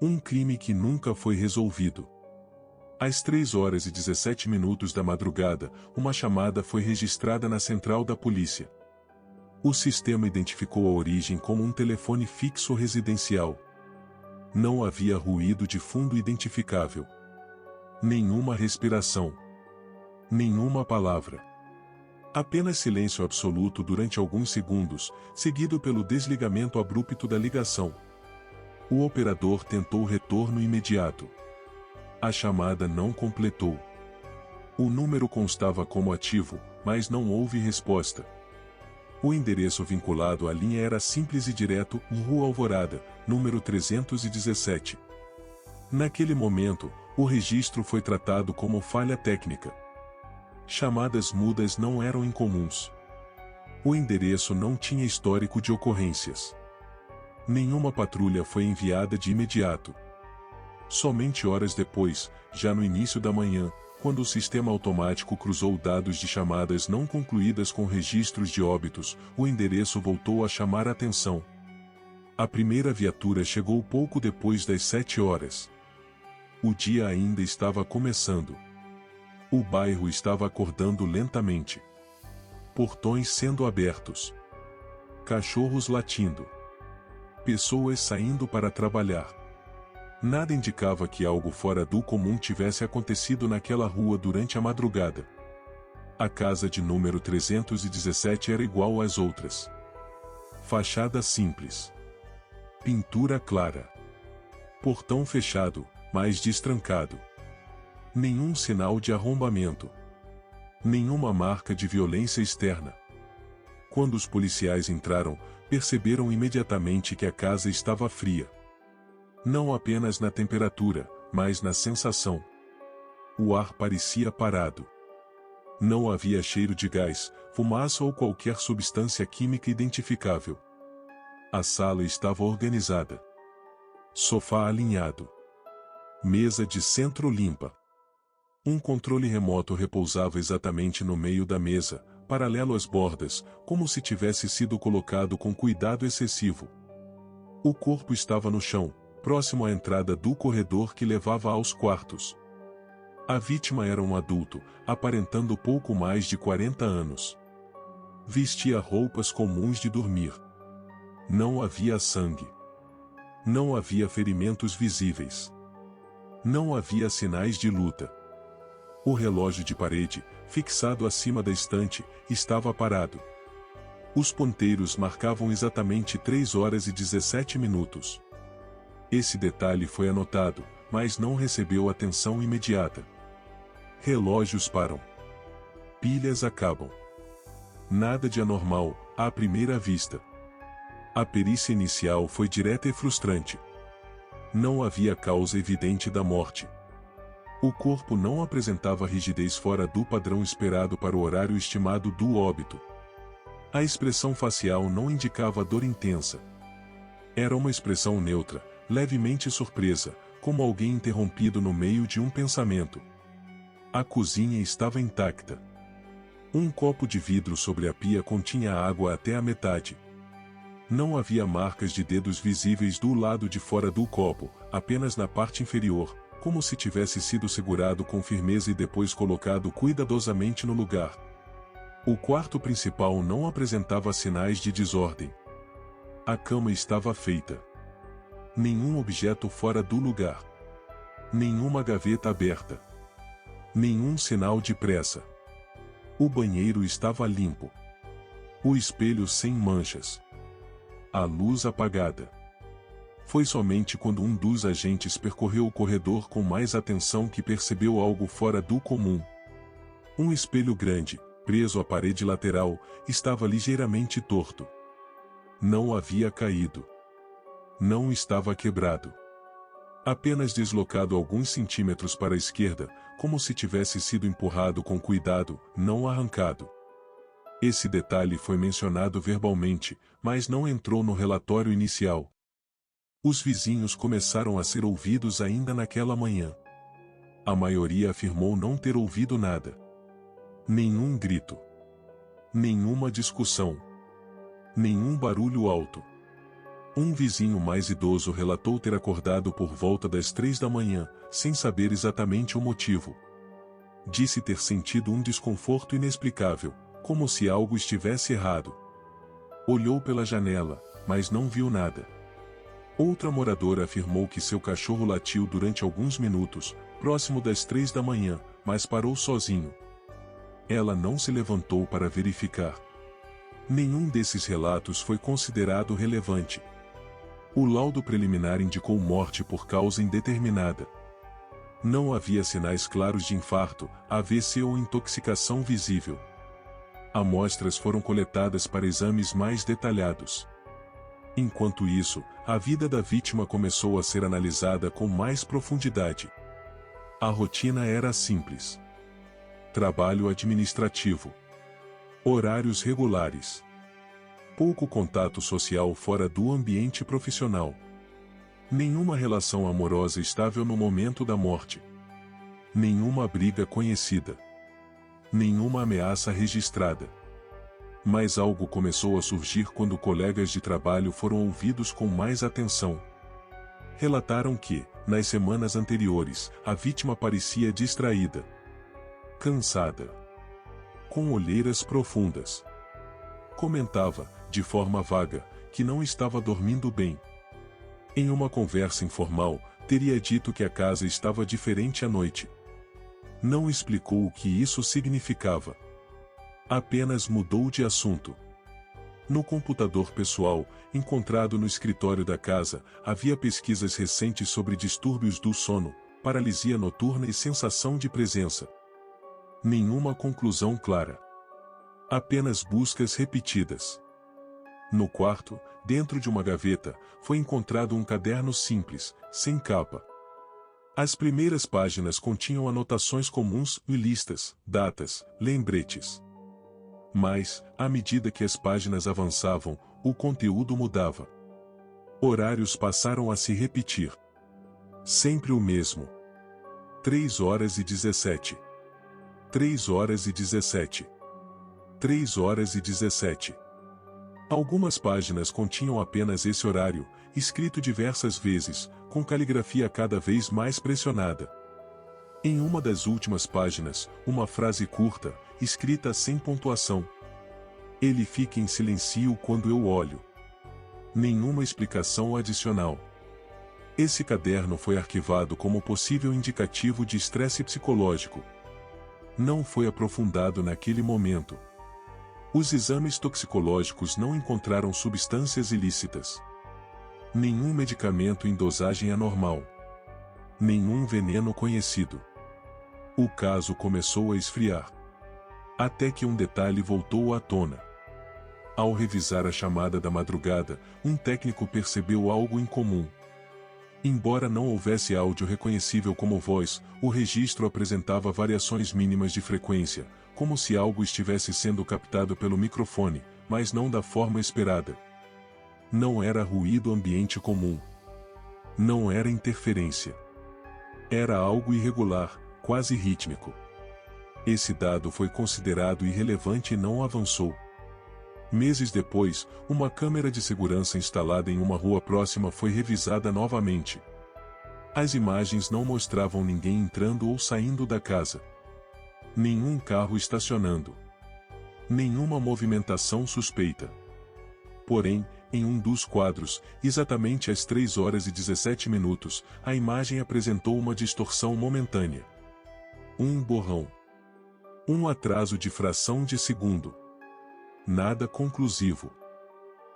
Um crime que nunca foi resolvido. Às 3h17 da madrugada, uma chamada foi registrada na central da polícia. O sistema identificou a origem como um telefone fixo residencial. Não havia ruído de fundo identificável. Nenhuma respiração. Nenhuma palavra. Apenas silêncio absoluto durante alguns segundos, seguido pelo desligamento abrupto da ligação. O operador tentou retorno imediato. A chamada não completou. O número constava como ativo, mas não houve resposta. O endereço vinculado à linha era simples e direto: Rua Alvorada, número 317. Naquele momento, o registro foi tratado como falha técnica. Chamadas mudas não eram incomuns. O endereço não tinha histórico de ocorrências. Nenhuma patrulha foi enviada de imediato. Somente horas depois, já no início da manhã, quando o sistema automático cruzou dados de chamadas não concluídas com registros de óbitos, o endereço voltou a chamar a atenção. A primeira viatura chegou pouco depois das 7h. O dia ainda estava começando. O bairro estava acordando lentamente. Portões sendo abertos. Cachorros latindo. Pessoas saindo para trabalhar. Nada indicava que algo fora do comum tivesse acontecido naquela rua durante a madrugada. A casa de número 317 era igual às outras. Fachada simples. Pintura clara. Portão fechado, mas destrancado. Nenhum sinal de arrombamento. Nenhuma marca de violência externa. Quando os policiais entraram, perceberam imediatamente que a casa estava fria. Não apenas na temperatura, mas na sensação. O ar parecia parado. Não havia cheiro de gás, fumaça ou qualquer substância química identificável. A sala estava organizada. Sofá alinhado. Mesa de centro limpa. Um controle remoto repousava exatamente no meio da mesa, paralelo às bordas, como se tivesse sido colocado com cuidado excessivo. O corpo estava no chão, próximo à entrada do corredor que levava aos quartos. A vítima era um adulto, aparentando pouco mais de 40 anos. Vestia roupas comuns de dormir. Não havia sangue. Não havia ferimentos visíveis. Não havia sinais de luta. O relógio de parede, fixado acima da estante, estava parado. Os ponteiros marcavam exatamente 3h17. Esse detalhe foi anotado, mas não recebeu atenção imediata. Relógios param. Pilhas acabam. Nada de anormal, à primeira vista. A perícia inicial foi direta e frustrante. Não havia causa evidente da morte. O corpo não apresentava rigidez fora do padrão esperado para o horário estimado do óbito. A expressão facial não indicava dor intensa. Era uma expressão neutra, levemente surpresa, como alguém interrompido no meio de um pensamento. A cozinha estava intacta. Um copo de vidro sobre a pia continha água até a metade. Não havia marcas de dedos visíveis do lado de fora do copo, apenas na parte inferior, como se tivesse sido segurado com firmeza e depois colocado cuidadosamente no lugar. O quarto principal não apresentava sinais de desordem. A cama estava feita. Nenhum objeto fora do lugar. Nenhuma gaveta aberta. Nenhum sinal de pressa. O banheiro estava limpo. O espelho sem manchas. A luz apagada. Foi somente quando um dos agentes percorreu o corredor com mais atenção que percebeu algo fora do comum. Um espelho grande, preso à parede lateral, estava ligeiramente torto. Não havia caído. Não estava quebrado. Apenas deslocado alguns centímetros para a esquerda, como se tivesse sido empurrado com cuidado, não arrancado. Esse detalhe foi mencionado verbalmente, mas não entrou no relatório inicial. Os vizinhos começaram a ser ouvidos ainda naquela manhã. A maioria afirmou não ter ouvido nada. Nenhum grito. Nenhuma discussão. Nenhum barulho alto. Um vizinho mais idoso relatou ter acordado por volta das 3 da manhã, sem saber exatamente o motivo. Disse ter sentido um desconforto inexplicável, como se algo estivesse errado. Olhou pela janela, mas não viu nada. Outra moradora afirmou que seu cachorro latiu durante alguns minutos, próximo das 3 da manhã, mas parou sozinho. Ela não se levantou para verificar. Nenhum desses relatos foi considerado relevante. O laudo preliminar indicou morte por causa indeterminada. Não havia sinais claros de infarto, AVC ou intoxicação visível. Amostras foram coletadas para exames mais detalhados. Enquanto isso, a vida da vítima começou a ser analisada com mais profundidade. A rotina era simples. Trabalho administrativo. Horários regulares. Pouco contato social fora do ambiente profissional. Nenhuma relação amorosa estável no momento da morte. Nenhuma briga conhecida. Nenhuma ameaça registrada. Mas algo começou a surgir quando colegas de trabalho foram ouvidos com mais atenção. Relataram que, nas semanas anteriores, a vítima parecia distraída, cansada, com olheiras profundas. Comentava, de forma vaga, que não estava dormindo bem. Em uma conversa informal, teria dito que a casa estava diferente à noite. Não explicou o que isso significava. Apenas mudou de assunto. No computador pessoal, encontrado no escritório da casa, havia pesquisas recentes sobre distúrbios do sono, paralisia noturna e sensação de presença. Nenhuma conclusão clara. Apenas buscas repetidas. No quarto, dentro de uma gaveta, foi encontrado um caderno simples, sem capa. As primeiras páginas continham anotações comuns e listas, datas, lembretes. Mas, à medida que as páginas avançavam, o conteúdo mudava. Horários passaram a se repetir. Sempre o mesmo. 3h17. 3h17. 3h17. Algumas páginas continham apenas esse horário, escrito diversas vezes, com caligrafia cada vez mais pressionada. Em uma das últimas páginas, uma frase curta, escrita sem pontuação. Ele fica em silêncio quando eu olho. Nenhuma explicação adicional. Esse caderno foi arquivado como possível indicativo de estresse psicológico. Não foi aprofundado naquele momento. Os exames toxicológicos não encontraram substâncias ilícitas. Nenhum medicamento em dosagem anormal. Nenhum veneno conhecido. O caso começou a esfriar. Até que um detalhe voltou à tona. Ao revisar a chamada da madrugada, um técnico percebeu algo incomum. Embora não houvesse áudio reconhecível como voz, o registro apresentava variações mínimas de frequência, como se algo estivesse sendo captado pelo microfone, mas não da forma esperada. Não era ruído ambiente comum. Não era interferência. Era algo irregular, quase rítmico. Esse dado foi considerado irrelevante e não avançou. Meses depois, uma câmera de segurança instalada em uma rua próxima foi revisada novamente. As imagens não mostravam ninguém entrando ou saindo da casa. Nenhum carro estacionando. Nenhuma movimentação suspeita. Porém, em um dos quadros, exatamente às 3h17, a imagem apresentou uma distorção momentânea. Um borrão. Um atraso de fração de segundo. Nada conclusivo.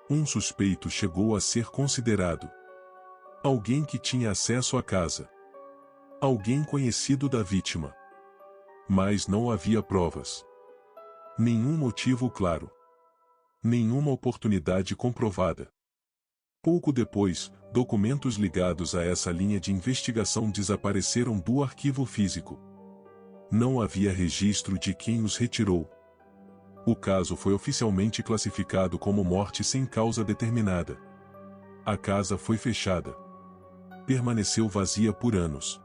Um suspeito chegou a ser considerado. Alguém que tinha acesso à casa. Alguém conhecido da vítima. Mas não havia provas. Nenhum motivo claro. Nenhuma oportunidade comprovada. Pouco depois, documentos ligados a essa linha de investigação desapareceram do arquivo físico. Não havia registro de quem os retirou. O caso foi oficialmente classificado como morte sem causa determinada. A casa foi fechada. Permaneceu vazia por anos.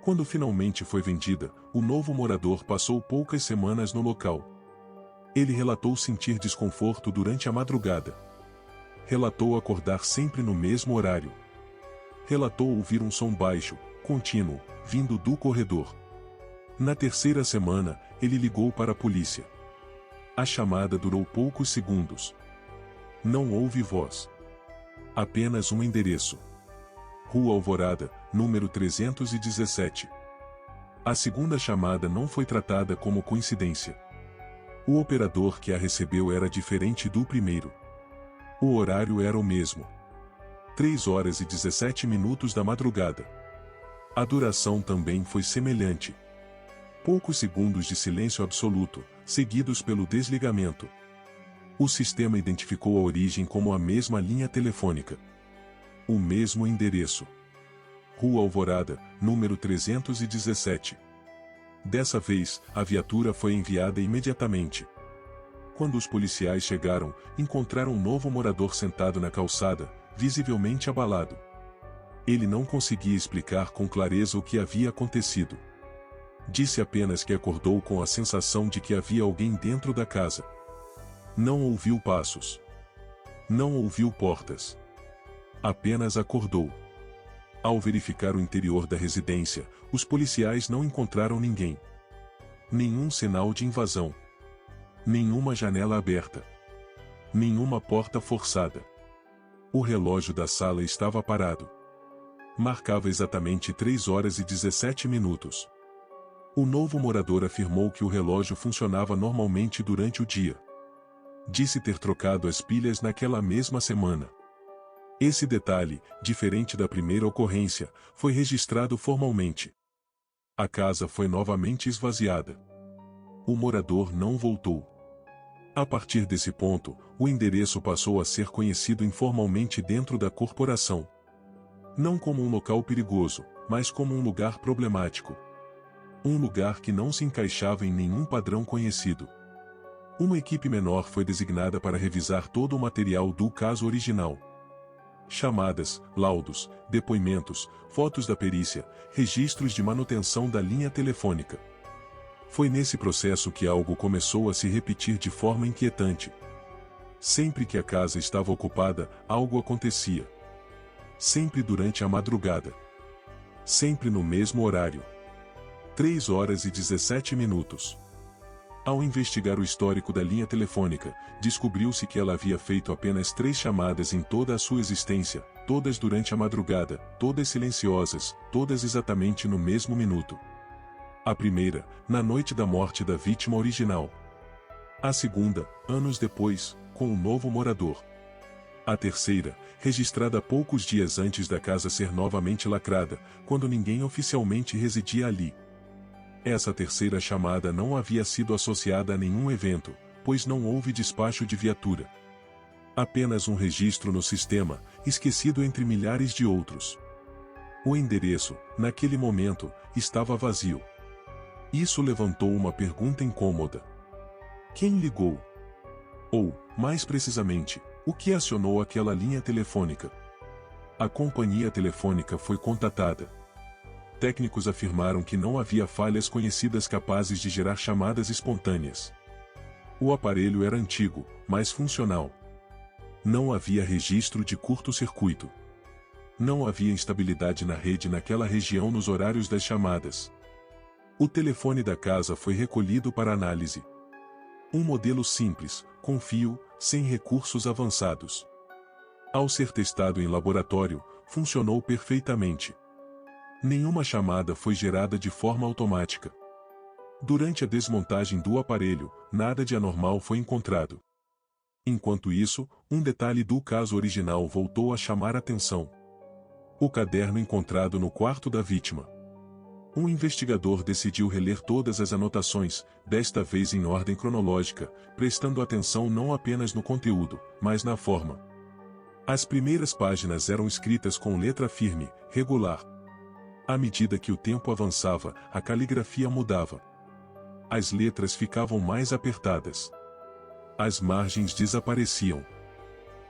Quando finalmente foi vendida, o novo morador passou poucas semanas no local. Ele relatou sentir desconforto durante a madrugada. Relatou acordar sempre no mesmo horário. Relatou ouvir um som baixo, contínuo, vindo do corredor. Na terceira semana, ele ligou para a polícia. A chamada durou poucos segundos. Não houve voz. Apenas um endereço. Rua Alvorada, número 317. A segunda chamada não foi tratada como coincidência. O operador que a recebeu era diferente do primeiro. O horário era o mesmo. 3h17 da madrugada. A duração também foi semelhante. Poucos segundos de silêncio absoluto, seguidos pelo desligamento. O sistema identificou a origem como a mesma linha telefônica. O mesmo endereço. Rua Alvorada, número 317. Dessa vez, a viatura foi enviada imediatamente. Quando os policiais chegaram, encontraram um novo morador sentado na calçada, visivelmente abalado. Ele não conseguia explicar com clareza o que havia acontecido. Disse apenas que acordou com a sensação de que havia alguém dentro da casa. Não ouviu passos. Não ouviu portas. Apenas acordou. Ao verificar o interior da residência, os policiais não encontraram ninguém. Nenhum sinal de invasão. Nenhuma janela aberta. Nenhuma porta forçada. O relógio da sala estava parado. Marcava exatamente 3h17. O novo morador afirmou que o relógio funcionava normalmente durante o dia. Disse ter trocado as pilhas naquela mesma semana. Esse detalhe, diferente da primeira ocorrência, foi registrado formalmente. A casa foi novamente esvaziada. O morador não voltou. A partir desse ponto, o endereço passou a ser conhecido informalmente dentro da corporação. Não como um local perigoso, mas como um lugar problemático. Um lugar que não se encaixava em nenhum padrão conhecido. Uma equipe menor foi designada para revisar todo o material do caso original. Chamadas, laudos, depoimentos, fotos da perícia, registros de manutenção da linha telefônica. Foi nesse processo que algo começou a se repetir de forma inquietante. Sempre que a casa estava ocupada, algo acontecia. Sempre durante a madrugada. Sempre no mesmo horário. 3h17. Ao investigar o histórico da linha telefônica, descobriu-se que ela havia feito apenas 3 chamadas em toda a sua existência, todas durante a madrugada, todas silenciosas, todas exatamente no mesmo minuto. A primeira, na noite da morte da vítima original. A segunda, anos depois, com um novo morador. A terceira, registrada poucos dias antes da casa ser novamente lacrada, quando ninguém oficialmente residia ali. Essa terceira chamada não havia sido associada a nenhum evento, pois não houve despacho de viatura. Apenas um registro no sistema, esquecido entre milhares de outros. O endereço, naquele momento, estava vazio. Isso levantou uma pergunta incômoda. Quem ligou? Ou, mais precisamente, o que acionou aquela linha telefônica? A companhia telefônica foi contatada. Técnicos afirmaram que não havia falhas conhecidas capazes de gerar chamadas espontâneas. O aparelho era antigo, mas funcional. Não havia registro de curto-circuito. Não havia instabilidade na rede naquela região nos horários das chamadas. O telefone da casa foi recolhido para análise. Um modelo simples, com fio, sem recursos avançados. Ao ser testado em laboratório, funcionou perfeitamente. Nenhuma chamada foi gerada de forma automática. Durante a desmontagem do aparelho, nada de anormal foi encontrado. Enquanto isso, um detalhe do caso original voltou a chamar a atenção. O caderno encontrado no quarto da vítima. Um investigador decidiu reler todas as anotações, desta vez em ordem cronológica, prestando atenção não apenas no conteúdo, mas na forma. As primeiras páginas eram escritas com letra firme, regular. À medida que o tempo avançava, a caligrafia mudava. As letras ficavam mais apertadas. As margens desapareciam.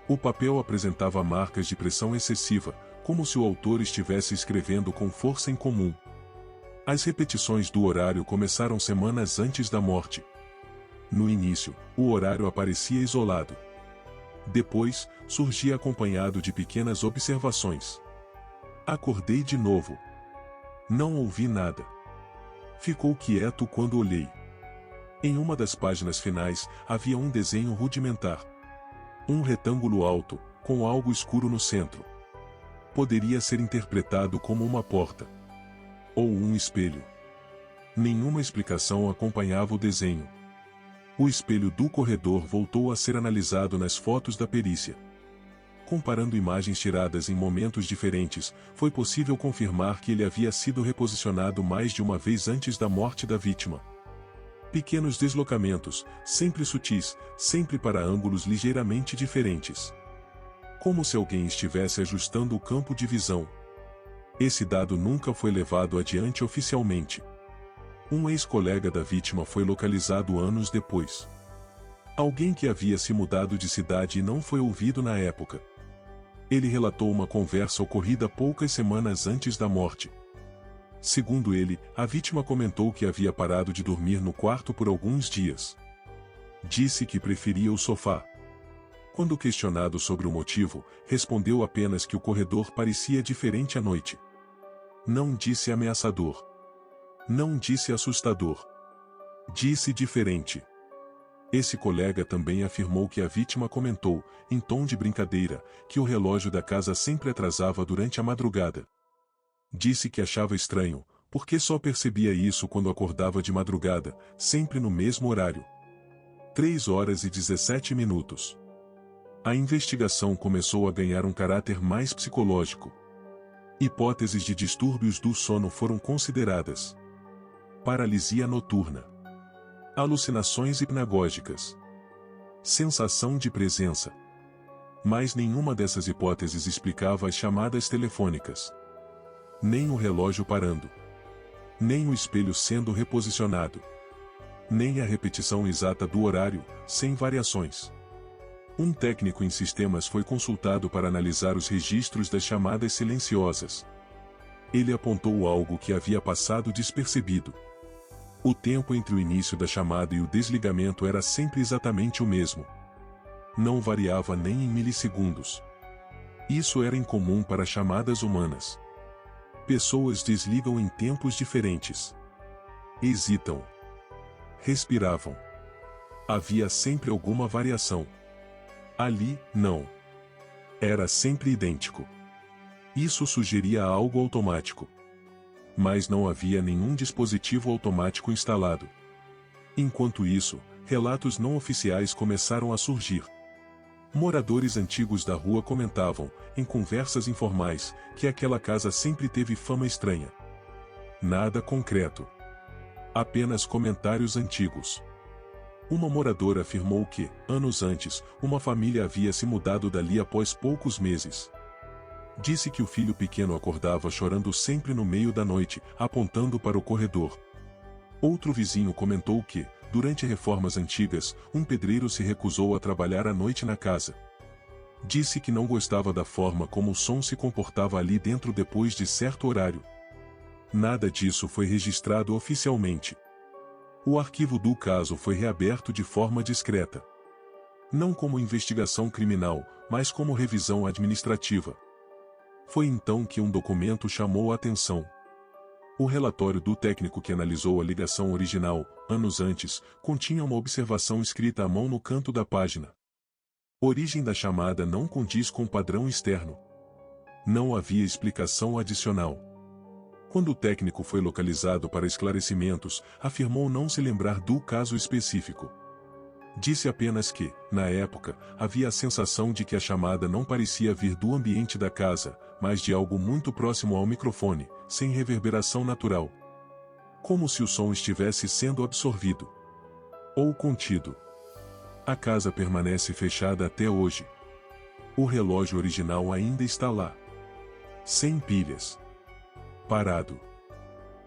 O papel apresentava marcas de pressão excessiva, como se o autor estivesse escrevendo com força incomum. As repetições do horário começaram semanas antes da morte. No início, o horário aparecia isolado. Depois, surgia acompanhado de pequenas observações. Acordei de novo. Não ouvi nada. Ficou quieto quando olhei. Em uma das páginas finais, havia um desenho rudimentar. Um retângulo alto, com algo escuro no centro. Poderia ser interpretado como uma porta. Ou um espelho. Nenhuma explicação acompanhava o desenho. O espelho do corredor voltou a ser analisado nas fotos da perícia. Comparando imagens tiradas em momentos diferentes, foi possível confirmar que ele havia sido reposicionado mais de uma vez antes da morte da vítima. Pequenos deslocamentos, sempre sutis, sempre para ângulos ligeiramente diferentes. Como se alguém estivesse ajustando o campo de visão. Esse dado nunca foi levado adiante oficialmente. Um ex-colega da vítima foi localizado anos depois. Alguém que havia se mudado de cidade e não foi ouvido na época. Ele relatou uma conversa ocorrida poucas semanas antes da morte. Segundo ele, a vítima comentou que havia parado de dormir no quarto por alguns dias. Disse que preferia o sofá. Quando questionado sobre o motivo, respondeu apenas que o corredor parecia diferente à noite. Não disse ameaçador. Não disse assustador. Disse diferente. Esse colega também afirmou que a vítima comentou, em tom de brincadeira, que o relógio da casa sempre atrasava durante a madrugada. Disse que achava estranho, porque só percebia isso quando acordava de madrugada, sempre no mesmo horário. 3h17. A investigação começou a ganhar um caráter mais psicológico. Hipóteses de distúrbios do sono foram consideradas. Paralisia noturna. Alucinações hipnagógicas. Sensação de presença. Mas nenhuma dessas hipóteses explicava as chamadas telefônicas. Nem o relógio parando. Nem o espelho sendo reposicionado. Nem a repetição exata do horário, sem variações. Um técnico em sistemas foi consultado para analisar os registros das chamadas silenciosas. Ele apontou algo que havia passado despercebido. O tempo entre o início da chamada e o desligamento era sempre exatamente o mesmo. Não variava nem em milissegundos. Isso era incomum para chamadas humanas. Pessoas desligam em tempos diferentes. Hesitam. Respiravam. Havia sempre alguma variação. Ali, não. Era sempre idêntico. Isso sugeria algo automático. Mas não havia nenhum dispositivo automático instalado. Enquanto isso, relatos não oficiais começaram a surgir. Moradores antigos da rua comentavam, em conversas informais, que aquela casa sempre teve fama estranha. Nada concreto. Apenas comentários antigos. Uma moradora afirmou que, anos antes, uma família havia se mudado dali após poucos meses. Disse que o filho pequeno acordava chorando sempre no meio da noite, apontando para o corredor. Outro vizinho comentou que, durante reformas antigas, um pedreiro se recusou a trabalhar à noite na casa. Disse que não gostava da forma como o som se comportava ali dentro depois de certo horário. Nada disso foi registrado oficialmente. O arquivo do caso foi reaberto de forma discreta. Não como investigação criminal, mas como revisão administrativa. Foi então que um documento chamou a atenção. O relatório do técnico que analisou a ligação original, anos antes, continha uma observação escrita à mão no canto da página. Origem da chamada não condiz com padrão externo. Não havia explicação adicional. Quando o técnico foi localizado para esclarecimentos, afirmou não se lembrar do caso específico. Disse apenas que, na época, havia a sensação de que a chamada não parecia vir do ambiente da casa, mas de algo muito próximo ao microfone, sem reverberação natural. Como se o som estivesse sendo absorvido. Ou contido. A casa permanece fechada até hoje. O relógio original ainda está lá. Sem pilhas. Parado.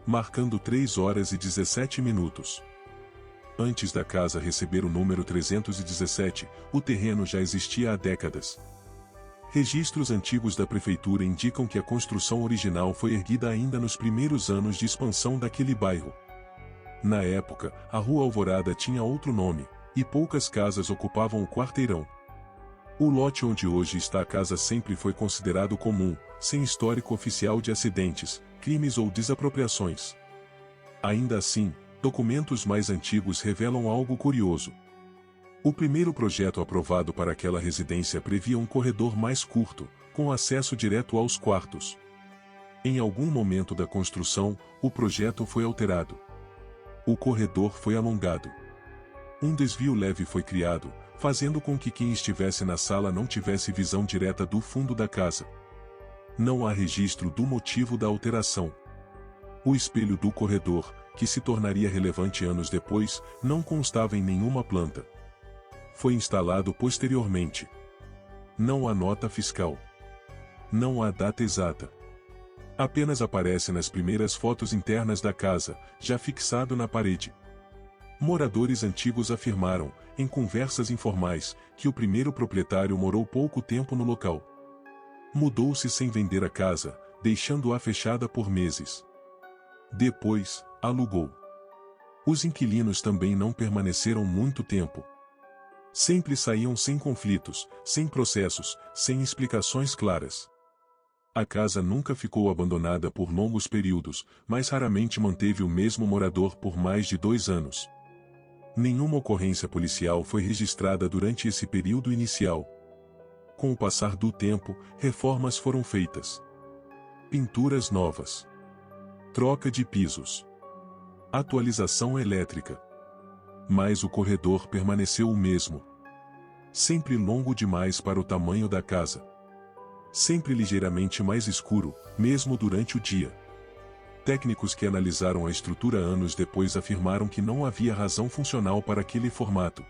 Marcando 3h17. Antes da casa receber o número 317, o terreno já existia há décadas. Registros antigos da prefeitura indicam que a construção original foi erguida ainda nos primeiros anos de expansão daquele bairro. Na época, a Rua Alvorada tinha outro nome, e poucas casas ocupavam o quarteirão. O lote onde hoje está a casa sempre foi considerado comum, sem histórico oficial de acidentes, crimes ou desapropriações. Ainda assim, documentos mais antigos revelam algo curioso. O primeiro projeto aprovado para aquela residência previa um corredor mais curto, com acesso direto aos quartos. Em algum momento da construção, o projeto foi alterado. O corredor foi alongado. Um desvio leve foi criado, fazendo com que quem estivesse na sala não tivesse visão direta do fundo da casa. Não há registro do motivo da alteração. O espelho do corredor, que se tornaria relevante anos depois, não constava em nenhuma planta. Foi instalado posteriormente. Não há nota fiscal. Não há data exata. Apenas aparece nas primeiras fotos internas da casa, já fixado na parede. Moradores antigos afirmaram, em conversas informais, que o primeiro proprietário morou pouco tempo no local. Mudou-se sem vender a casa, deixando-a fechada por meses. Depois, alugou. Os inquilinos também não permaneceram muito tempo. Sempre saíam sem conflitos, sem processos, sem explicações claras. A casa nunca ficou abandonada por longos períodos, mas raramente manteve o mesmo morador por mais de 2 anos. Nenhuma ocorrência policial foi registrada durante esse período inicial. Com o passar do tempo, reformas foram feitas. Pinturas novas. Troca de pisos. Atualização elétrica. Mas o corredor permaneceu o mesmo. Sempre longo demais para o tamanho da casa. Sempre ligeiramente mais escuro, mesmo durante o dia. Técnicos que analisaram a estrutura anos depois afirmaram que não havia razão funcional para aquele formato.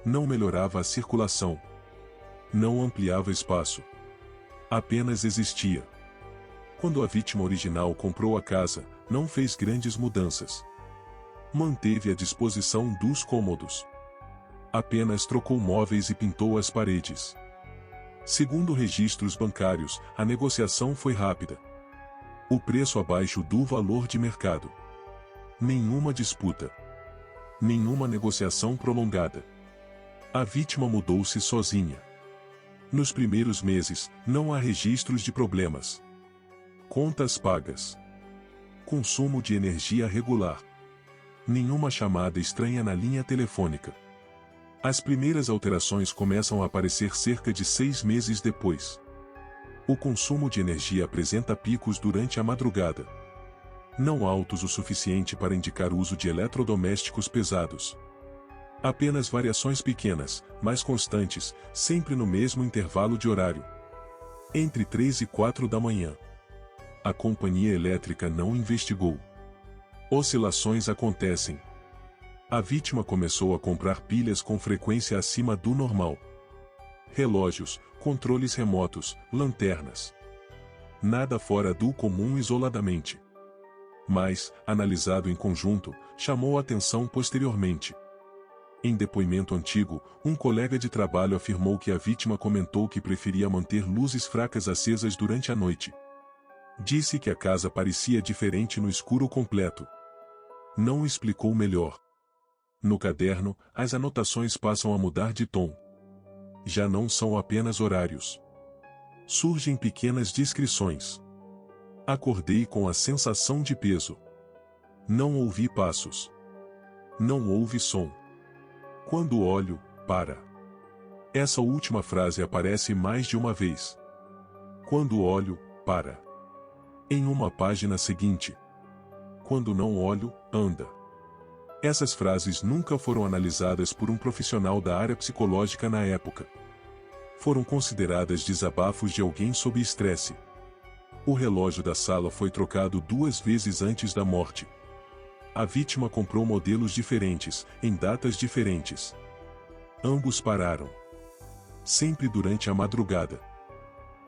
Não melhorava a circulação. Não ampliava espaço. Apenas existia. Quando a vítima original comprou a casa, não fez grandes mudanças. Manteve a disposição dos cômodos. Apenas trocou móveis e pintou as paredes. Segundo registros bancários, a negociação foi rápida. O preço abaixo do valor de mercado. Nenhuma disputa. Nenhuma negociação prolongada. A vítima mudou-se sozinha. Nos primeiros meses, não há registros de problemas. Contas pagas. Consumo de energia regular. Nenhuma chamada estranha na linha telefônica. As primeiras alterações começam a aparecer cerca de 6 meses depois. O consumo de energia apresenta picos durante a madrugada. Não altos o suficiente para indicar uso de eletrodomésticos pesados. Apenas variações pequenas, mas constantes, sempre no mesmo intervalo de horário. Entre 3 e 4 da manhã. A companhia elétrica não investigou. Oscilações acontecem. A vítima começou a comprar pilhas com frequência acima do normal. Relógios, controles remotos, lanternas. Nada fora do comum isoladamente. Mas, analisado em conjunto, chamou a atenção posteriormente. Em depoimento antigo, um colega de trabalho afirmou que a vítima comentou que preferia manter luzes fracas acesas durante a noite. Disse que a casa parecia diferente no escuro completo. Não explicou melhor. No caderno, as anotações passam a mudar de tom. Já não são apenas horários. Surgem pequenas descrições. Acordei com a sensação de peso. Não ouvi passos. Não houve som. Quando olho, para. Essa última frase aparece mais de uma vez. Quando olho, para. Em uma página seguinte. Quando não olho, anda. Essas frases nunca foram analisadas por um profissional da área psicológica na época. Foram consideradas desabafos de alguém sob estresse. O relógio da sala foi trocado 2 vezes antes da morte. A vítima comprou modelos diferentes, em datas diferentes. Ambos pararam. Sempre durante a madrugada.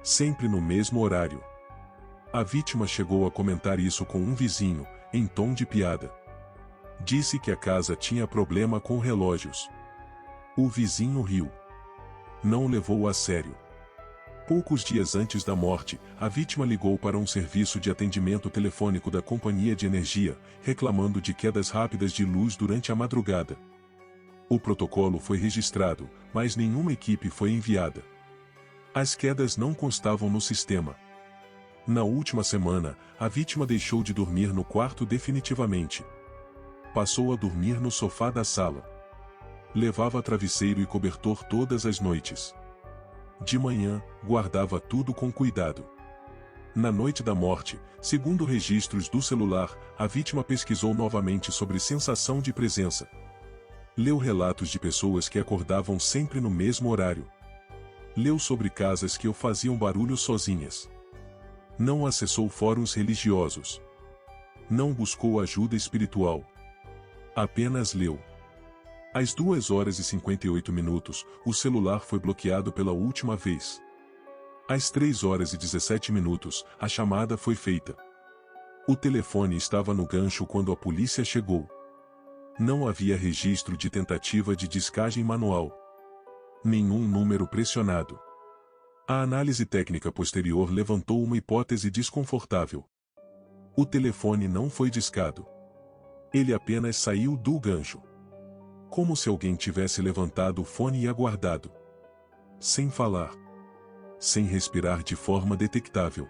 Sempre no mesmo horário. A vítima chegou a comentar isso com um vizinho, em tom de piada. Disse que a casa tinha problema com relógios. O vizinho riu. Não levou a sério. Poucos dias antes da morte, a vítima ligou para um serviço de atendimento telefônico da companhia de energia, reclamando de quedas rápidas de luz durante a madrugada. O protocolo foi registrado, mas nenhuma equipe foi enviada. As quedas não constavam no sistema. Na última semana, a vítima deixou de dormir no quarto definitivamente. Passou a dormir no sofá da sala. Levava travesseiro e cobertor todas as noites. De manhã, guardava tudo com cuidado. Na noite da morte, segundo registros do celular, a vítima pesquisou novamente sobre sensação de presença. Leu relatos de pessoas que acordavam sempre no mesmo horário. Leu sobre casas que faziam barulho sozinhas. Não acessou fóruns religiosos. Não buscou ajuda espiritual. Apenas leu. Às 2h58, o celular foi bloqueado pela última vez. Às 3h17, a chamada foi feita. O telefone estava no gancho quando a polícia chegou. Não havia registro de tentativa de descagem manual. Nenhum número pressionado. A análise técnica posterior levantou uma hipótese desconfortável. O telefone não foi discado. Ele apenas saiu do gancho. Como se alguém tivesse levantado o fone e aguardado. Sem falar. Sem respirar de forma detectável.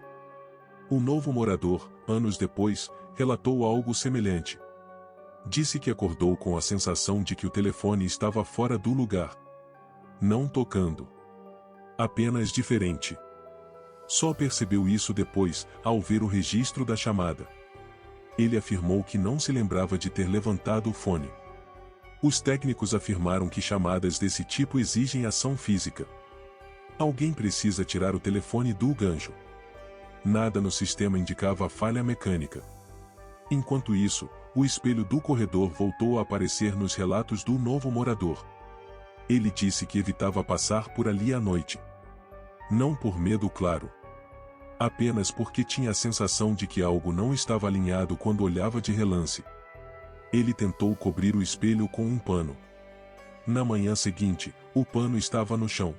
O novo morador, anos depois, relatou algo semelhante. Disse que acordou com a sensação de que o telefone estava fora do lugar. Não tocando. Apenas diferente. Só percebeu isso depois, ao ver o registro da chamada. Ele afirmou que não se lembrava de ter levantado o fone. Os técnicos afirmaram que chamadas desse tipo exigem ação física. Alguém precisa tirar o telefone do gancho. Nada no sistema indicava falha mecânica. Enquanto isso, o espelho do corredor voltou a aparecer nos relatos do novo morador. Ele disse que evitava passar por ali à noite. Não por medo, claro. Apenas porque tinha a sensação de que algo não estava alinhado quando olhava de relance. Ele tentou cobrir o espelho com um pano. Na manhã seguinte, o pano estava no chão.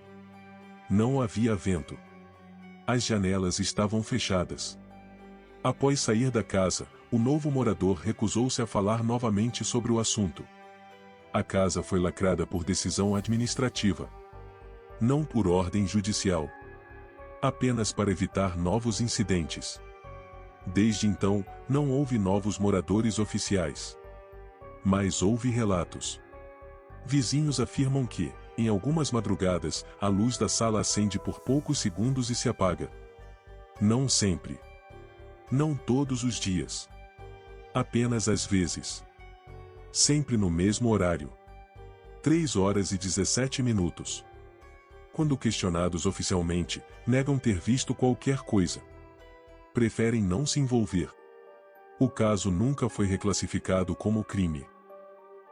Não havia vento. As janelas estavam fechadas. Após sair da casa, o novo morador recusou-se a falar novamente sobre o assunto. A casa foi lacrada por decisão administrativa. Não por ordem judicial. Apenas para evitar novos incidentes. Desde então, não houve novos moradores oficiais. Mas houve relatos. Vizinhos afirmam que, em algumas madrugadas, a luz da sala acende por poucos segundos e se apaga. Não sempre. Não todos os dias. Apenas às vezes. Sempre no mesmo horário. 3h17. Quando questionados oficialmente, negam ter visto qualquer coisa. Preferem não se envolver. O caso nunca foi reclassificado como crime.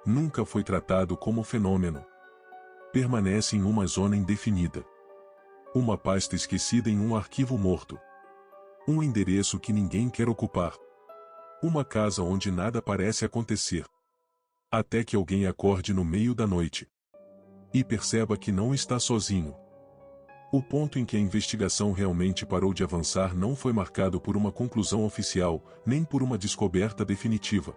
Nunca foi tratado como fenômeno. Permanece em uma zona indefinida. Uma pasta esquecida em um arquivo morto. Um endereço que ninguém quer ocupar. Uma casa onde nada parece acontecer. Até que alguém acorde no meio da noite. E perceba que não está sozinho. O ponto em que a investigação realmente parou de avançar não foi marcado por uma conclusão oficial, nem por uma descoberta definitiva.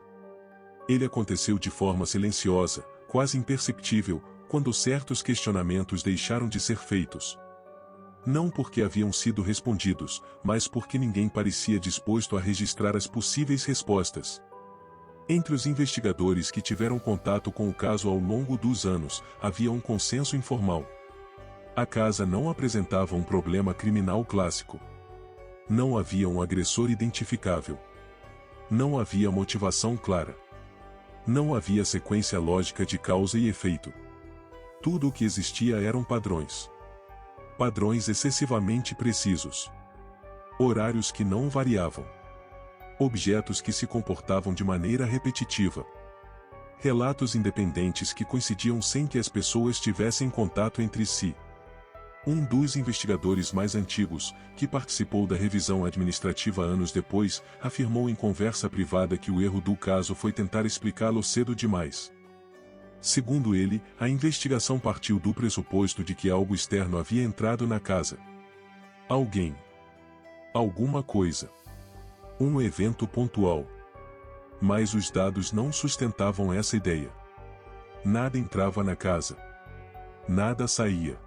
Ele aconteceu de forma silenciosa, quase imperceptível, quando certos questionamentos deixaram de ser feitos. Não porque haviam sido respondidos, mas porque ninguém parecia disposto a registrar as possíveis respostas. Entre os investigadores que tiveram contato com o caso ao longo dos anos, havia um consenso informal. A casa não apresentava um problema criminal clássico. Não havia um agressor identificável. Não havia motivação clara. Não havia sequência lógica de causa e efeito. Tudo o que existia eram padrões. Padrões excessivamente precisos. Horários que não variavam. Objetos que se comportavam de maneira repetitiva. Relatos independentes que coincidiam sem que as pessoas tivessem contato entre si. Um dos investigadores mais antigos, que participou da revisão administrativa anos depois, afirmou em conversa privada que o erro do caso foi tentar explicá-lo cedo demais. Segundo ele, a investigação partiu do pressuposto de que algo externo havia entrado na casa. Alguém. Alguma coisa. Um evento pontual. Mas os dados não sustentavam essa ideia. Nada entrava na casa. Nada saía.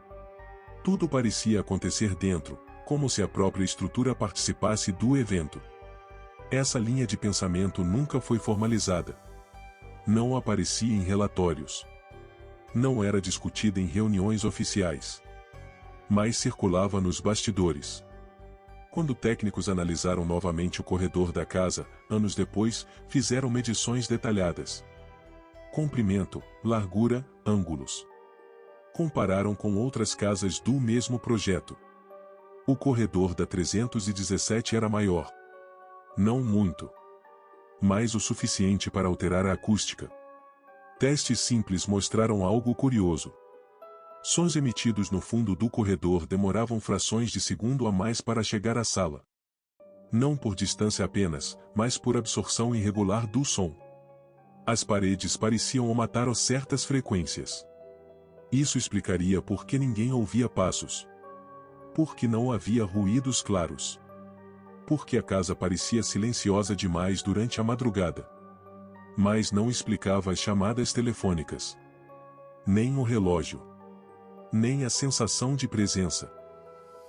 Tudo parecia acontecer dentro, como se a própria estrutura participasse do evento. Essa linha de pensamento nunca foi formalizada. Não aparecia em relatórios. Não era discutida em reuniões oficiais. Mas circulava nos bastidores. Quando técnicos analisaram novamente o corredor da casa, anos depois, fizeram medições detalhadas. Comprimento, largura, ângulos. Compararam com outras casas do mesmo projeto. O corredor da 317 era maior. Não muito. Mas o suficiente para alterar a acústica. Testes simples mostraram algo curioso. Sons emitidos no fundo do corredor demoravam frações de segundo a mais para chegar à sala. Não por distância apenas, mas por absorção irregular do som. As paredes pareciam matar a certas frequências. Isso explicaria por que ninguém ouvia passos. Porque não havia ruídos claros. Porque a casa parecia silenciosa demais durante a madrugada. Mas não explicava as chamadas telefônicas. Nem o relógio. Nem a sensação de presença.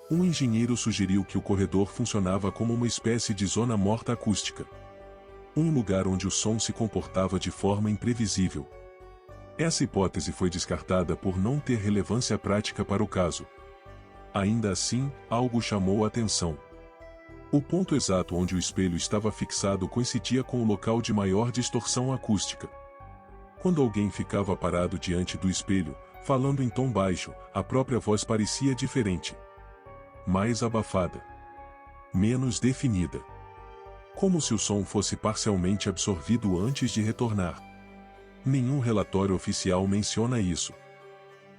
Um engenheiro sugeriu que o corredor funcionava como uma espécie de zona morta acústica. Um lugar onde o som se comportava de forma imprevisível. Essa hipótese foi descartada por não ter relevância prática para o caso. Ainda assim, algo chamou a atenção. O ponto exato onde o espelho estava fixado coincidia com o local de maior distorção acústica. Quando alguém ficava parado diante do espelho, falando em tom baixo, a própria voz parecia diferente. Mais abafada. Menos definida. Como se o som fosse parcialmente absorvido antes de retornar. Nenhum relatório oficial menciona isso.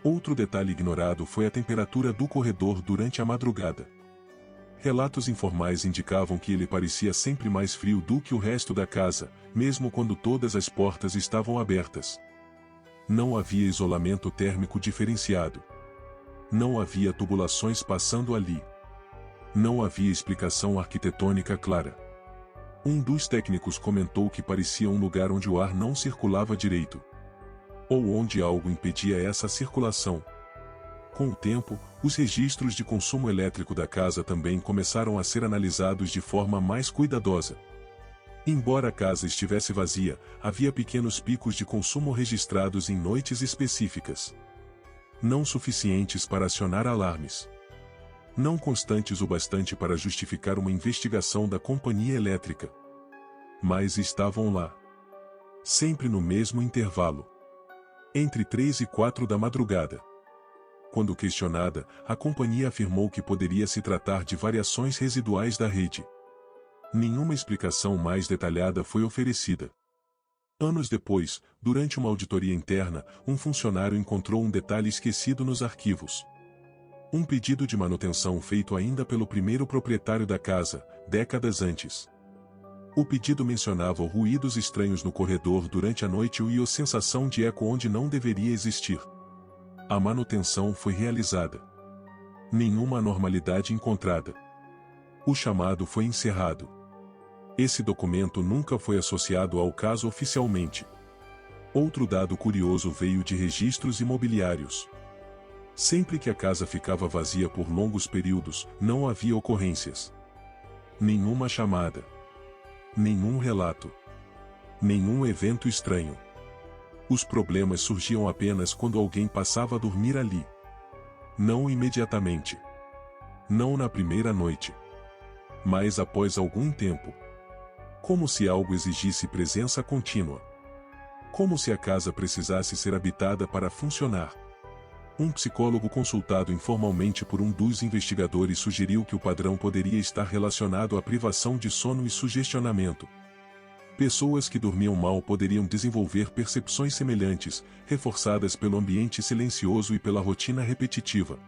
Outro detalhe ignorado foi a temperatura do corredor durante a madrugada. Relatos informais indicavam que ele parecia sempre mais frio do que o resto da casa, mesmo quando todas as portas estavam abertas. Não havia isolamento térmico diferenciado. Não havia tubulações passando ali. Não havia explicação arquitetônica clara. Um dos técnicos comentou que parecia um lugar onde o ar não circulava direito. Ou onde algo impedia essa circulação. Com o tempo, os registros de consumo elétrico da casa também começaram a ser analisados de forma mais cuidadosa. Embora a casa estivesse vazia, havia pequenos picos de consumo registrados em noites específicas. Não suficientes para acionar alarmes. Não constantes o bastante para justificar uma investigação da companhia elétrica. Mas estavam lá. Sempre no mesmo intervalo. Entre 3 e 4 da madrugada. Quando questionada, a companhia afirmou que poderia se tratar de variações residuais da rede. Nenhuma explicação mais detalhada foi oferecida. Anos depois, durante uma auditoria interna, um funcionário encontrou um detalhe esquecido nos arquivos. Um pedido de manutenção feito ainda pelo primeiro proprietário da casa, décadas antes. O pedido mencionava ruídos estranhos no corredor durante a noite e a sensação de eco onde não deveria existir. A manutenção foi realizada. Nenhuma anormalidade encontrada. O chamado foi encerrado. Esse documento nunca foi associado ao caso oficialmente. Outro dado curioso veio de registros imobiliários. Sempre que a casa ficava vazia por longos períodos, não havia ocorrências. Nenhuma chamada. Nenhum relato. Nenhum evento estranho. Os problemas surgiam apenas quando alguém passava a dormir ali. Não imediatamente. Não na primeira noite. Mas após algum tempo. Como se algo exigisse presença contínua. Como se a casa precisasse ser habitada para funcionar. Um psicólogo consultado informalmente por um dos investigadores sugeriu que o padrão poderia estar relacionado à privação de sono e sugestionamento. Pessoas que dormiam mal poderiam desenvolver percepções semelhantes, reforçadas pelo ambiente silencioso e pela rotina repetitiva.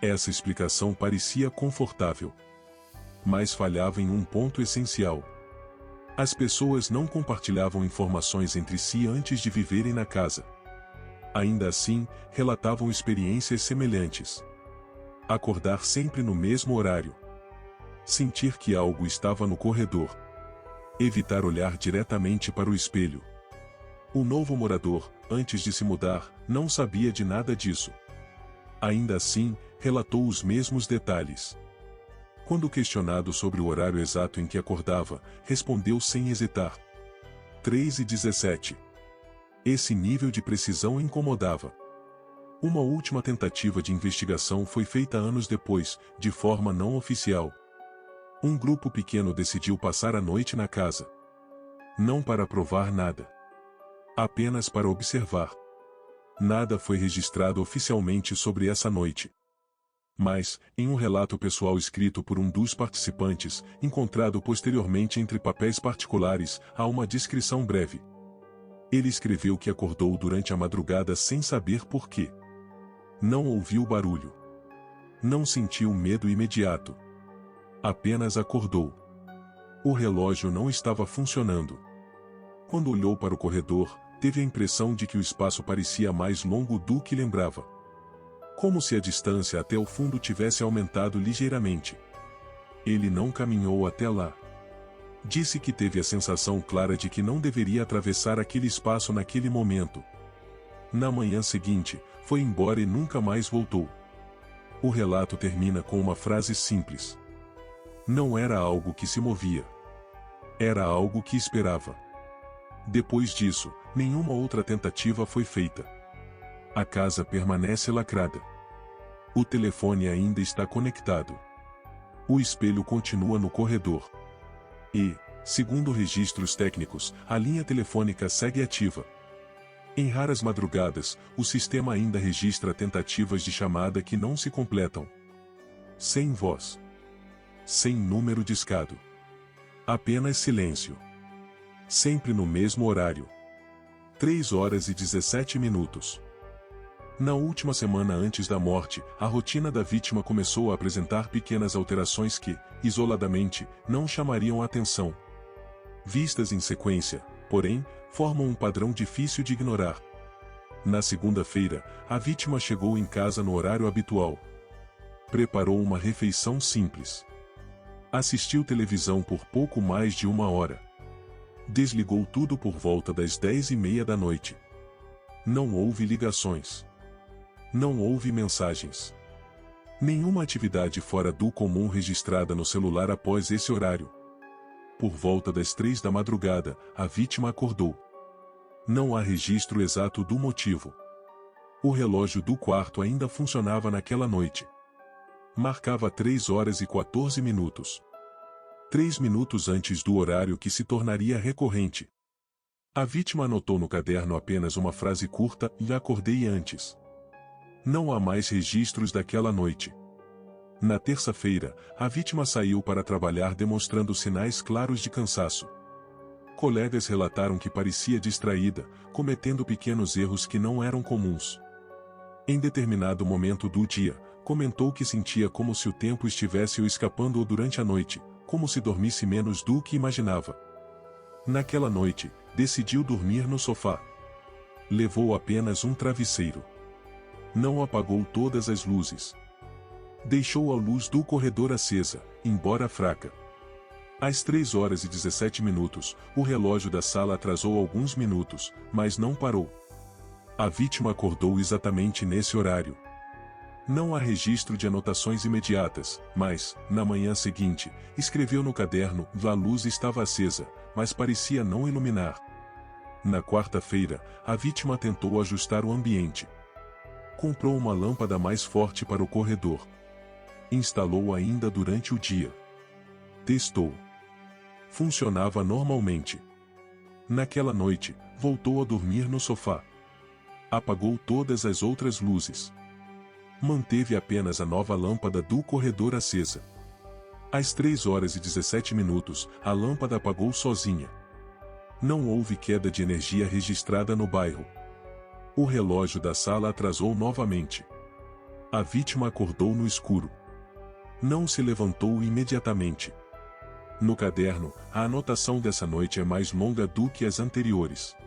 Essa explicação parecia confortável. Mas falhava em um ponto essencial. As pessoas não compartilhavam informações entre si antes de viverem na casa. Ainda assim, relatavam experiências semelhantes. Acordar sempre no mesmo horário. Sentir que algo estava no corredor. Evitar olhar diretamente para o espelho. O novo morador, antes de se mudar, não sabia de nada disso. Ainda assim, relatou os mesmos detalhes. Quando questionado sobre o horário exato em que acordava, respondeu sem hesitar: 3h17. Esse nível de precisão incomodava. Uma última tentativa de investigação foi feita anos depois, de forma não oficial. Um grupo pequeno decidiu passar a noite na casa. Não para provar nada. Apenas para observar. Nada foi registrado oficialmente sobre essa noite. Mas, em um relato pessoal escrito por um dos participantes, encontrado posteriormente entre papéis particulares, há uma descrição breve. Ele escreveu que acordou durante a madrugada sem saber por quê. Não ouviu barulho. Não sentiu medo imediato. Apenas acordou. O relógio não estava funcionando. Quando olhou para o corredor, teve a impressão de que o espaço parecia mais longo do que lembrava. Como se a distância até o fundo tivesse aumentado ligeiramente. Ele não caminhou até lá. Disse que teve a sensação clara de que não deveria atravessar aquele espaço naquele momento. Na manhã seguinte, foi embora e nunca mais voltou. O relato termina com uma frase simples. Não era algo que se movia. Era algo que esperava. Depois disso, nenhuma outra tentativa foi feita. A casa permanece lacrada. O telefone ainda está conectado. O espelho continua no corredor. E, segundo registros técnicos, a linha telefônica segue ativa. Em raras madrugadas, o sistema ainda registra tentativas de chamada que não se completam. Sem voz. Sem número discado. Apenas silêncio. Sempre no mesmo horário. 3h17. Na última semana antes da morte, a rotina da vítima começou a apresentar pequenas alterações que, isoladamente, não chamariam a atenção. Vistas em sequência, porém, formam um padrão difícil de ignorar. Na segunda-feira, a vítima chegou em casa no horário habitual. Preparou uma refeição simples. Assistiu televisão por pouco mais de 1 hora. Desligou tudo por volta das 10h30 da noite. Não houve ligações. Não houve mensagens. Nenhuma atividade fora do comum registrada no celular após esse horário. Por volta das 3 da madrugada, a vítima acordou. Não há registro exato do motivo. O relógio do quarto ainda funcionava naquela noite. Marcava 3h14. 3 minutos antes do horário que se tornaria recorrente. A vítima anotou no caderno apenas uma frase curta: e acordei antes. Não há mais registros daquela noite. Na terça-feira, a vítima saiu para trabalhar demonstrando sinais claros de cansaço. Colegas relataram que parecia distraída, cometendo pequenos erros que não eram comuns. Em determinado momento do dia, comentou que sentia como se o tempo estivesse o escapando durante a noite, como se dormisse menos do que imaginava. Naquela noite, decidiu dormir no sofá. Levou apenas um travesseiro. Não apagou todas as luzes. Deixou a luz do corredor acesa, embora fraca. Às 3h17, o relógio da sala atrasou alguns minutos, mas não parou. A vítima acordou exatamente nesse horário. Não há registro de anotações imediatas, mas, na manhã seguinte, escreveu no caderno: a luz estava acesa, mas parecia não iluminar. Na quarta-feira, a vítima tentou ajustar o ambiente. Comprou uma lâmpada mais forte para o corredor. Instalou ainda durante o dia. Testou. Funcionava normalmente. Naquela noite, voltou a dormir no sofá. Apagou todas as outras luzes. Manteve apenas a nova lâmpada do corredor acesa. Às 3h17, a lâmpada apagou sozinha. Não houve queda de energia registrada no bairro. O relógio da sala atrasou novamente. A vítima acordou no escuro. Não se levantou imediatamente. No caderno, a anotação dessa noite é mais longa do que as anteriores.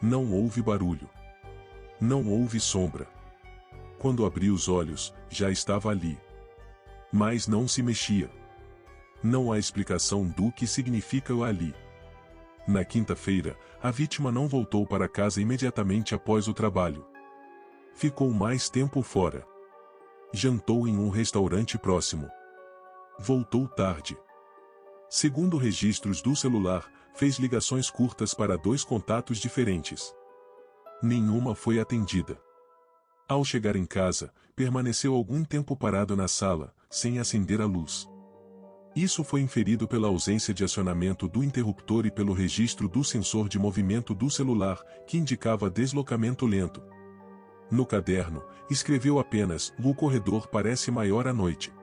Não houve barulho. Não houve sombra. Quando abri os olhos, já estava ali. Mas não se mexia. Não há explicação do que significa o ali. Na quinta-feira, a vítima não voltou para casa imediatamente após o trabalho. Ficou mais tempo fora. Jantou em um restaurante próximo. Voltou tarde. Segundo registros do celular, fez ligações curtas para 2 contatos diferentes. Nenhuma foi atendida. Ao chegar em casa, permaneceu algum tempo parado na sala, sem acender a luz. Isso foi inferido pela ausência de acionamento do interruptor e pelo registro do sensor de movimento do celular, que indicava deslocamento lento. No caderno, escreveu apenas: "O corredor parece maior à noite."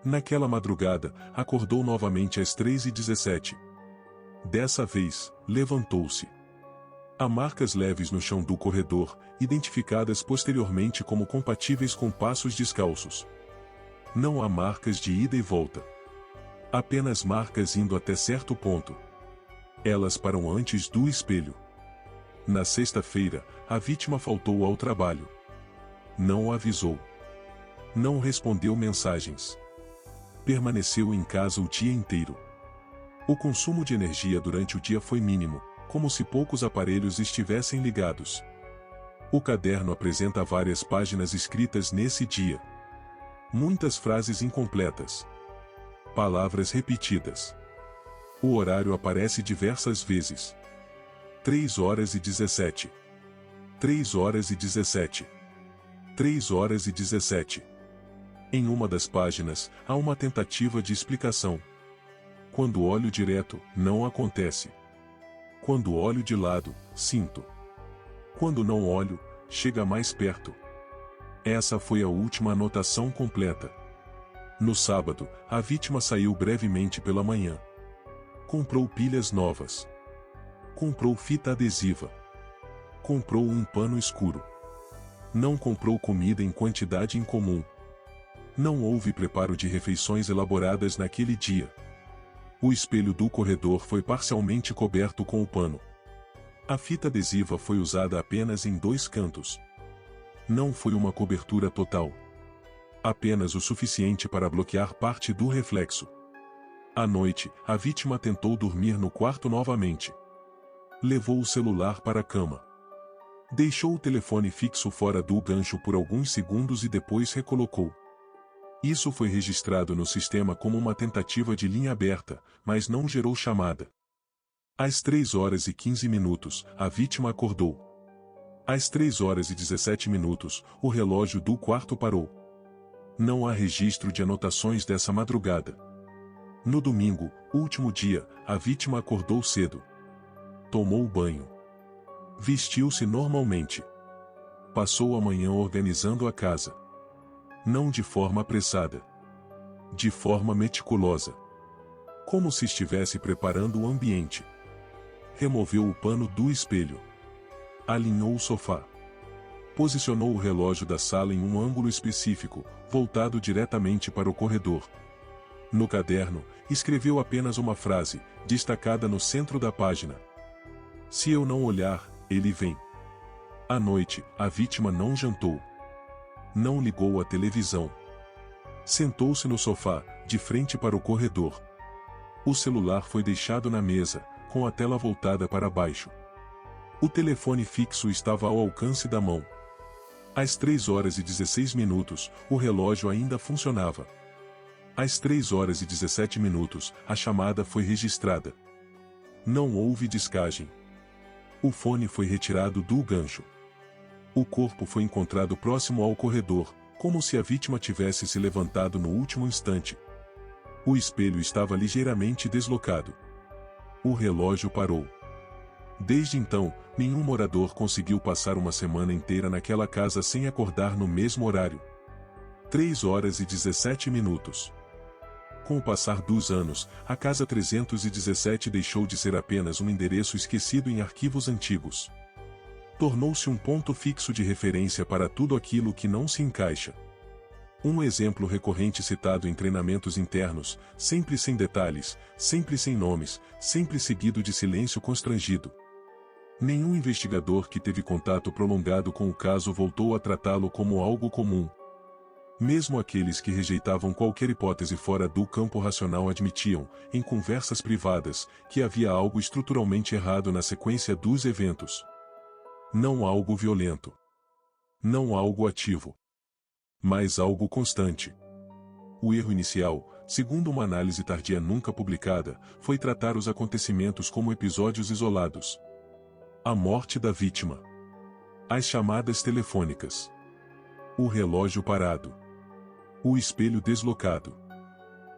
Naquela madrugada, acordou novamente às 3h17. Dessa vez, levantou-se. Há marcas leves no chão do corredor, identificadas posteriormente como compatíveis com passos descalços. Não há marcas de ida e volta. Apenas marcas indo até certo ponto. Elas param antes do espelho. Na sexta-feira, a vítima faltou ao trabalho. Não o avisou. Não respondeu mensagens. Permaneceu em casa o dia inteiro. O consumo de energia durante o dia foi mínimo, como se poucos aparelhos estivessem ligados. O caderno apresenta várias páginas escritas nesse dia. Muitas frases incompletas. Palavras repetidas. O horário aparece diversas vezes. 3h17. 3h17. 3h17. Em uma das páginas, há uma tentativa de explicação. Quando olho direto, não acontece. Quando olho de lado, sinto. Quando não olho, chega mais perto. Essa foi a última anotação completa. No sábado, a vítima saiu brevemente pela manhã. Comprou pilhas novas. Comprou fita adesiva. Comprou um pano escuro. Não comprou comida em quantidade incomum. Não houve preparo de refeições elaboradas naquele dia. O espelho do corredor foi parcialmente coberto com o pano. A fita adesiva foi usada apenas em 2 cantos. Não foi uma cobertura total. Apenas o suficiente para bloquear parte do reflexo. À noite, a vítima tentou dormir no quarto novamente. Levou o celular para a cama. Deixou o telefone fixo fora do gancho por alguns segundos e depois recolocou. Isso foi registrado no sistema como uma tentativa de linha aberta, mas não gerou chamada. Às 3h15, a vítima acordou. Às 3h17, o relógio do quarto parou. Não há registro de anotações dessa madrugada. No domingo, último dia, a vítima acordou cedo. Tomou banho. Vestiu-se normalmente. Passou a manhã organizando a casa. Não de forma apressada. De forma meticulosa. Como se estivesse preparando o ambiente. Removeu o pano do espelho. Alinhou o sofá. Posicionou o relógio da sala em um ângulo específico, voltado diretamente para o corredor. No caderno, escreveu apenas uma frase, destacada no centro da página. "Se eu não olhar, ele vem." À noite, a vítima não jantou. Não ligou a televisão. Sentou-se no sofá, de frente para o corredor. O celular foi deixado na mesa, com a tela voltada para baixo. O telefone fixo estava ao alcance da mão. Às 3h16, o relógio ainda funcionava. Às 3h17, a chamada foi registrada. Não houve descagem. O fone foi retirado do gancho. O corpo foi encontrado próximo ao corredor, como se a vítima tivesse se levantado no último instante. O espelho estava ligeiramente deslocado. O relógio parou. Desde então, nenhum morador conseguiu passar uma semana inteira naquela casa sem acordar no mesmo horário. 3h17. Com o passar dos anos, a Casa 317 deixou de ser apenas um endereço esquecido em arquivos antigos. Tornou-se um ponto fixo de referência para tudo aquilo que não se encaixa. Um exemplo recorrente citado em treinamentos internos, sempre sem detalhes, sempre sem nomes, sempre seguido de silêncio constrangido. Nenhum investigador que teve contato prolongado com o caso voltou a tratá-lo como algo comum. Mesmo aqueles que rejeitavam qualquer hipótese fora do campo racional admitiam, em conversas privadas, que havia algo estruturalmente errado na sequência dos eventos. Não algo violento. Não algo ativo. Mas algo constante. O erro inicial, segundo uma análise tardia nunca publicada, foi tratar os acontecimentos como episódios isolados. A morte da vítima. As chamadas telefônicas. O relógio parado. O espelho deslocado.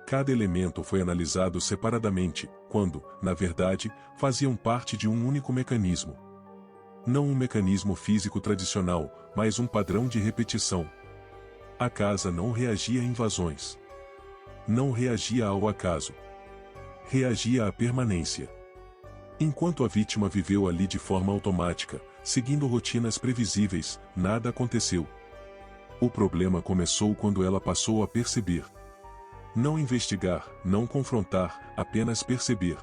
Cada elemento foi analisado separadamente, quando, na verdade, faziam parte de um único mecanismo. Não um mecanismo físico tradicional, mas um padrão de repetição. A casa não reagia a invasões. Não reagia ao acaso. Reagia à permanência. Enquanto a vítima viveu ali de forma automática, seguindo rotinas previsíveis, nada aconteceu. O problema começou quando ela passou a perceber. Não investigar, não confrontar, apenas perceber.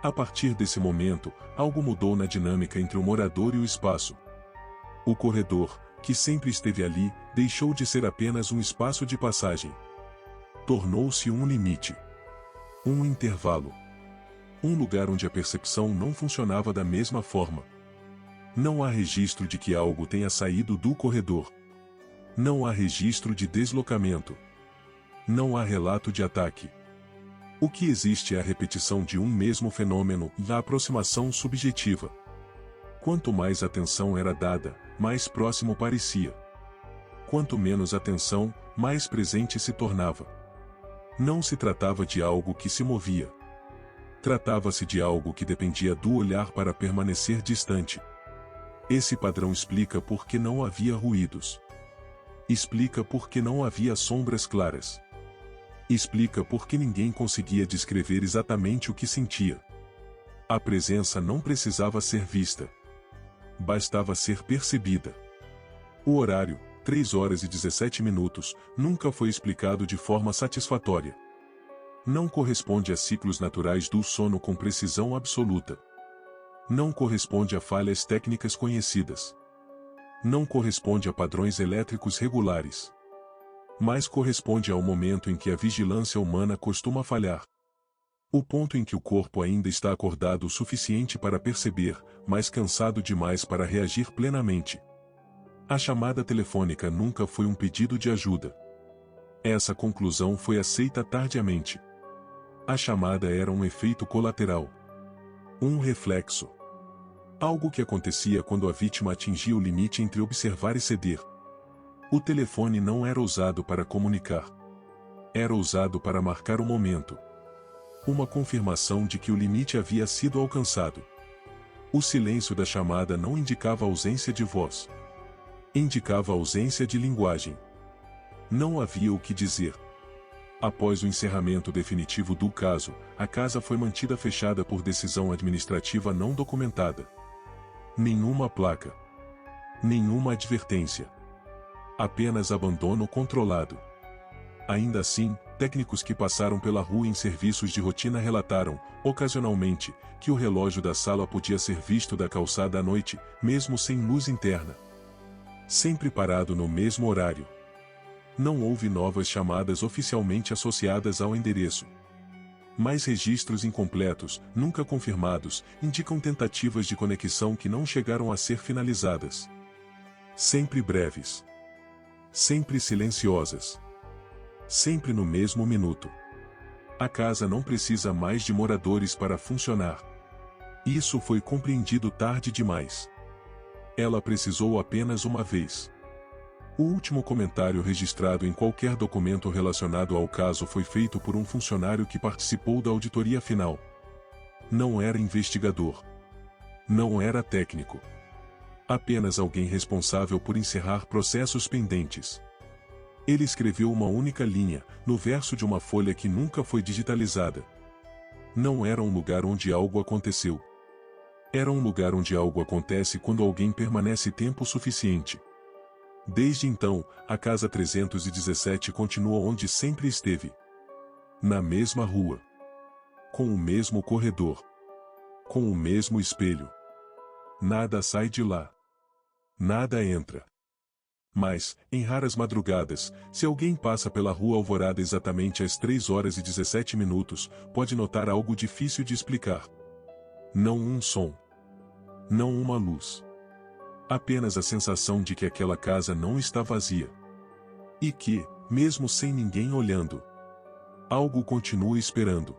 A partir desse momento, algo mudou na dinâmica entre o morador e o espaço. O corredor, que sempre esteve ali, deixou de ser apenas um espaço de passagem. Tornou-se um limite. Um intervalo. Um lugar onde a percepção não funcionava da mesma forma. Não há registro de que algo tenha saído do corredor. Não há registro de deslocamento. Não há relato de ataque. O que existe é a repetição de um mesmo fenômeno e a aproximação subjetiva. Quanto mais atenção era dada, mais próximo parecia. Quanto menos atenção, mais presente se tornava. Não se tratava de algo que se movia. Tratava-se de algo que dependia do olhar para permanecer distante. Esse padrão explica por que não havia ruídos. Explica por que não havia sombras claras. Explica por que ninguém conseguia descrever exatamente o que sentia. A presença não precisava ser vista. Bastava ser percebida. O horário, 3 horas e 17 minutos, nunca foi explicado de forma satisfatória. Não corresponde a ciclos naturais do sono com precisão absoluta. Não corresponde a falhas técnicas conhecidas. Não corresponde a padrões elétricos regulares. Mas corresponde ao momento em que a vigilância humana costuma falhar. O ponto em que o corpo ainda está acordado o suficiente para perceber, mas cansado demais para reagir plenamente. A chamada telefônica nunca foi um pedido de ajuda. Essa conclusão foi aceita tardiamente. A chamada era um efeito colateral. Um reflexo. Algo que acontecia quando a vítima atingia o limite entre observar e ceder. O telefone não era usado para comunicar. Era usado para marcar o momento. Uma confirmação de que o limite havia sido alcançado. O silêncio da chamada não indicava ausência de voz. Indicava ausência de linguagem. Não havia o que dizer. Após o encerramento definitivo do caso, a casa foi mantida fechada por decisão administrativa não documentada. Nenhuma placa. Nenhuma advertência. Apenas abandono controlado. Ainda assim, técnicos que passaram pela rua em serviços de rotina relataram, ocasionalmente, que o relógio da sala podia ser visto da calçada à noite, mesmo sem luz interna. Sempre parado no mesmo horário. Não houve novas chamadas oficialmente associadas ao endereço. Mas registros incompletos, nunca confirmados, indicam tentativas de conexão que não chegaram a ser finalizadas. Sempre breves. Sempre silenciosas. Sempre no mesmo minuto. A casa não precisa mais de moradores para funcionar. Isso foi compreendido tarde demais. Ela precisou apenas uma vez. O último comentário registrado em qualquer documento relacionado ao caso foi feito por um funcionário que participou da auditoria final. Não era investigador. Não era técnico. Apenas alguém responsável por encerrar processos pendentes. Ele escreveu uma única linha, no verso de uma folha que nunca foi digitalizada. Não era um lugar onde algo aconteceu. Era um lugar onde algo acontece quando alguém permanece tempo suficiente. Desde então, a casa 317 continua onde sempre esteve. Na mesma rua. Com o mesmo corredor. Com o mesmo espelho. Nada sai de lá. Nada entra. Mas, em raras madrugadas, se alguém passa pela rua Alvorada exatamente às 3h17, pode notar algo difícil de explicar. Não um som. Não uma luz. Apenas a sensação de que aquela casa não está vazia. E que, mesmo sem ninguém olhando, algo continua esperando.